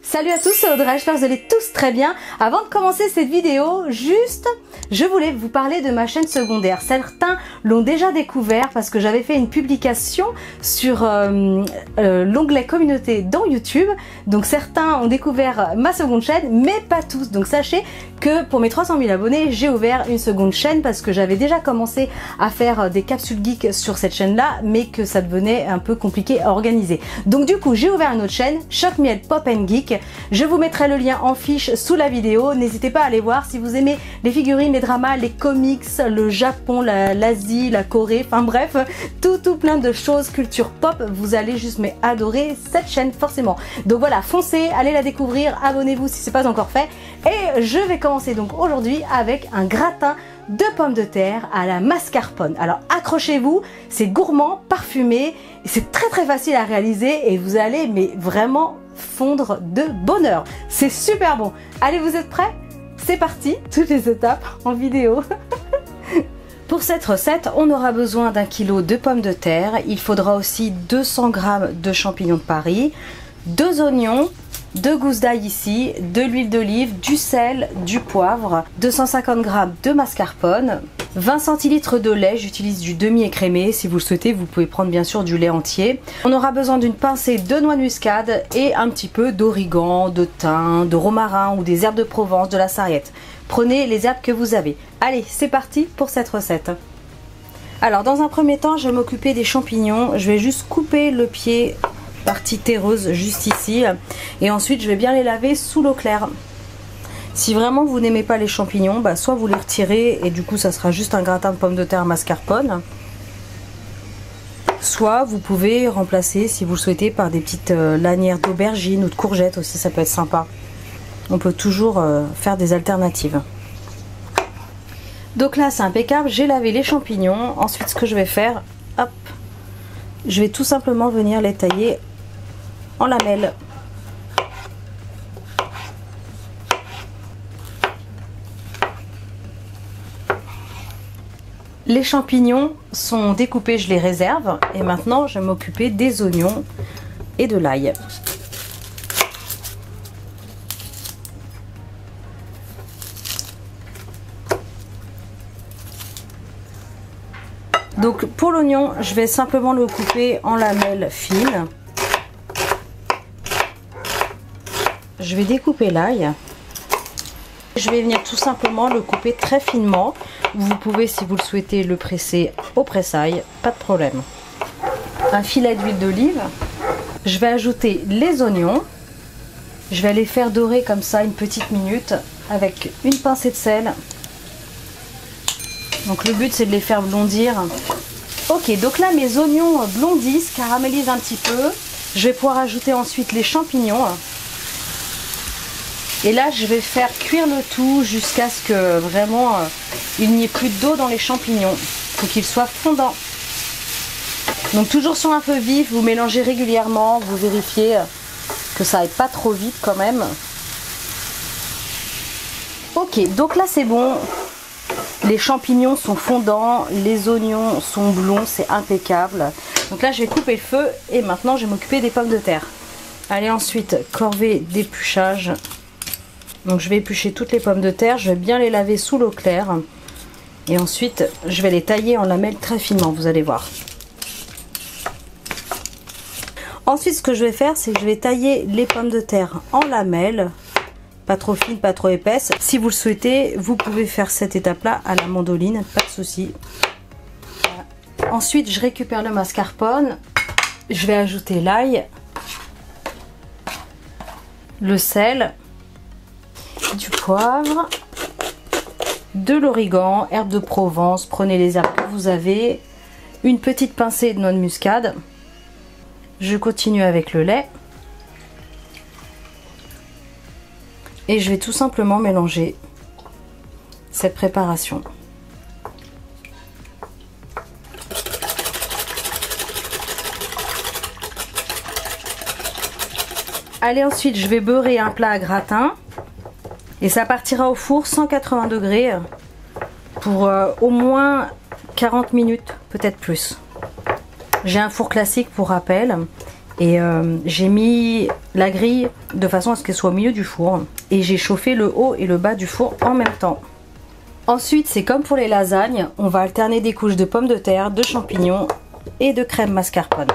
Salut à tous, c'est Audrey, j'espère que vous allez tous très bien. Avant de commencer cette vidéo, je voulais vous parler de ma chaîne secondaire. Certains l'ont déjà découvert parce que j'avais fait une publication sur l'onglet communauté dans YouTube. Donc certains ont découvert ma seconde chaîne, mais pas tous. Donc sachez que pour mes 300 000 abonnés, j'ai ouvert une seconde chaîne parce que j'avais déjà commencé à faire des capsules geeks sur cette chaîne-là, mais que ça devenait un peu compliqué à organiser. Donc du coup, j'ai ouvert une autre chaîne, Choc Miel Pop & Geek. Je vous mettrai le lien en fiche sous la vidéo. N'hésitez pas à aller voir si vous aimez les figurines, les dramas, les comics, le Japon, l'Asie, la Corée, enfin bref, tout plein de choses, culture pop. Vous allez juste adorer cette chaîne forcément. Donc voilà, foncez, allez la découvrir, abonnez-vous si ce n'est pas encore fait. Et je vais commencer donc aujourd'hui avec un gratin de pommes de terre à la mascarpone. Alors accrochez-vous, c'est gourmand, parfumé, c'est très facile à réaliser et vous allez vraiment fondre de bonheur. C'est super bon. Allez, vous êtes prêts? C'est parti, toutes les étapes en vidéo. Pour cette recette, on aura besoin d'1 kg de pommes de terre. Il faudra aussi 200 g de champignons de Paris, 2 oignons, 2 gousses d'ail ici, de l'huile d'olive, du sel, du poivre, 250 g de mascarpone, 20 centilitres de lait, j'utilise du demi-écrémé, si vous le souhaitez vous pouvez prendre bien sûr du lait entier. On aura besoin d'une pincée de noix de muscade et un petit peu d'origan, de thym, de romarin ou des herbes de Provence, de la sarriette. Prenez les herbes que vous avez. Allez, c'est parti pour cette recette. Alors dans un premier temps, je vais m'occuper des champignons, je vais juste couper le pied, partie terreuse juste ici, et ensuite je vais bien les laver sous l'eau claire. Si vraiment vous n'aimez pas les champignons, soit vous les retirez et du coup ça sera juste un gratin de pommes de terre mascarpone, soit vous pouvez remplacer si vous le souhaitez par des petites lanières d'aubergines ou de courgettes aussi, ça peut être sympa. On peut toujours faire des alternatives. Donc là c'est impeccable, j'ai lavé les champignons. Ensuite ce que je vais faire, hop, je vais tout simplement venir les tailler en lamelles. Les champignons sont découpés, je les réserve et maintenant je vais m'occuper des oignons et de l'ail. Donc pour l'oignon, je vais simplement le couper en lamelles fines. Je vais découper l'ail. Je vais venir tout simplement le couper très finement. Vous pouvez, si vous le souhaitez, le presser au pressail, pas de problème. Un filet d'huile d'olive. Je vais ajouter les oignons. Je vais les faire dorer comme ça une petite minute avec une pincée de sel. Donc le but c'est de les faire blondir. Ok, donc là mes oignons blondissent, caramélisent un petit peu. Je vais pouvoir ajouter ensuite les champignons. Et là je vais faire cuire le tout jusqu'à ce que vraiment il n'y ait plus d'eau dans les champignons. Il faut qu'ils soient fondants. Donc toujours sur un feu vif, vous mélangez régulièrement, vous vérifiez que ça aille pas trop vite quand même. Ok, donc là c'est bon. Les champignons sont fondants, les oignons sont blonds, c'est impeccable. Donc là je vais couper le feu et maintenant je vais m'occuper des pommes de terre. Allez, ensuite corvée d'épluchage. Donc je vais éplucher toutes les pommes de terre, je vais bien les laver sous l'eau claire. Et ensuite je vais les tailler en lamelles très finement, vous allez voir. Ensuite ce que je vais faire, c'est que je vais tailler les pommes de terre en lamelles. Pas trop fines, pas trop épaisses. Si vous le souhaitez, vous pouvez faire cette étape-là à la mandoline, pas de souci. Voilà. Ensuite, je récupère le mascarpone. Je vais ajouter l'ail, le sel, du poivre, de l'origan, herbes de Provence. Prenez les herbes que vous avez. Une petite pincée de noix de muscade. Je continue avec le lait. Et je vais tout simplement mélanger cette préparation. Allez, ensuite je vais beurrer un plat à gratin. Et ça partira au four 180 degrés pour au moins 40 minutes, peut-être plus. J'ai un four classique pour rappel. Et j'ai mis la grille de façon à ce qu'elle soit au milieu du four. Et j'ai chauffé le haut et le bas du four en même temps. Ensuite, c'est comme pour les lasagnes, on va alterner des couches de pommes de terre, de champignons et de crème mascarpone.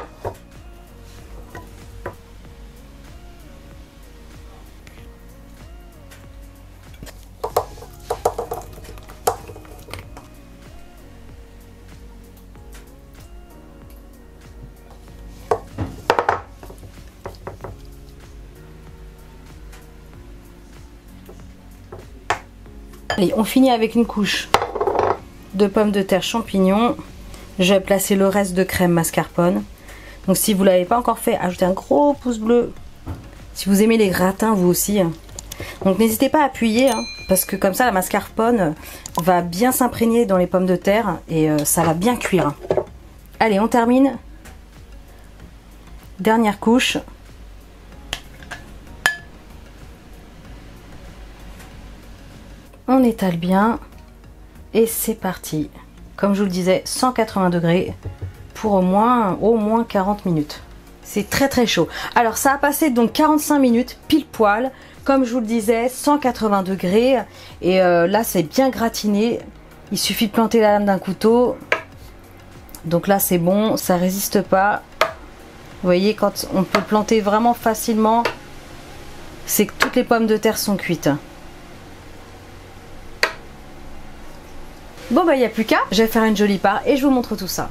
Allez, on finit avec une couche de pommes de terre champignons. Je vais placer le reste de crème mascarpone. Donc si vous ne l'avez pas encore fait, ajoutez un gros pouce bleu. Si vous aimez les gratins vous aussi. Donc n'hésitez pas à appuyer, hein, parce que comme ça la mascarpone va bien s'imprégner dans les pommes de terre et ça va bien cuire. Allez, on termine. Dernière couche. On étale bien et c'est parti. Comme je vous le disais, 180 degrés pour au moins 40 minutes. C'est très très chaud. Alors ça a passé donc 45 minutes pile poil. Comme je vous le disais, 180 degrés. Et là c'est bien gratiné. Il suffit de planter la lame d'un couteau. Donc là c'est bon, ça résiste pas. Vous voyez, quand on peut planter vraiment facilement, c'est que toutes les pommes de terre sont cuites. Bon bah il n'y a plus qu'à, je vais faire une jolie part et je vous montre tout ça.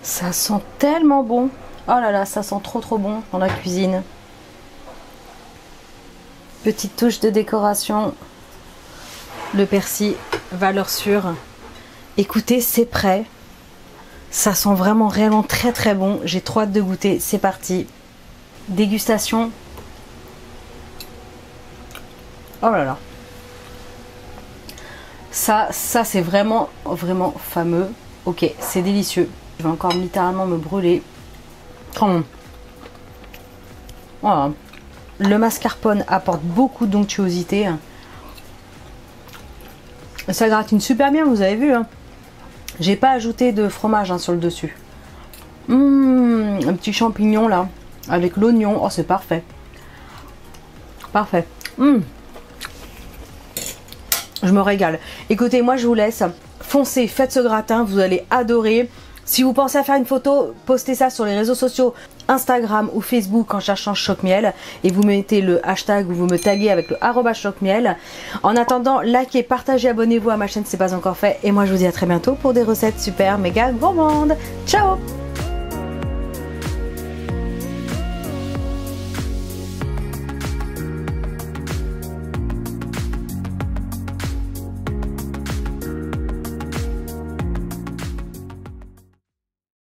Ça sent tellement bon. Oh là là, ça sent trop bon dans la cuisine. Petite touche de décoration. Le persil, valeur sûre. Écoutez, c'est prêt. Ça sent vraiment réellement très bon. J'ai trop hâte de goûter. C'est parti. Dégustation. Oh là là. Ça c'est vraiment fameux. Ok, c'est délicieux. Je vais encore littéralement me brûler. Oh. Voilà. Le mascarpone apporte beaucoup d'onctuosité. Ça gratine super bien, vous avez vu. Hein. J'ai pas ajouté de fromage sur le dessus. Un petit champignon là, avec l'oignon. Oh, c'est parfait. Parfait. Je me régale. Écoutez, moi je vous laisse. Foncez, faites ce gratin, vous allez adorer. Si vous pensez à faire une photo, postez ça sur les réseaux sociaux Instagram ou Facebook en cherchant Choc-Miel et vous mettez le hashtag ou vous me taguez avec le @Choc-Miel. En attendant, likez, partagez, abonnez-vous à ma chaîne si ce n'est pas encore fait et moi je vous dis à très bientôt pour des recettes super méga gourmandes. Ciao!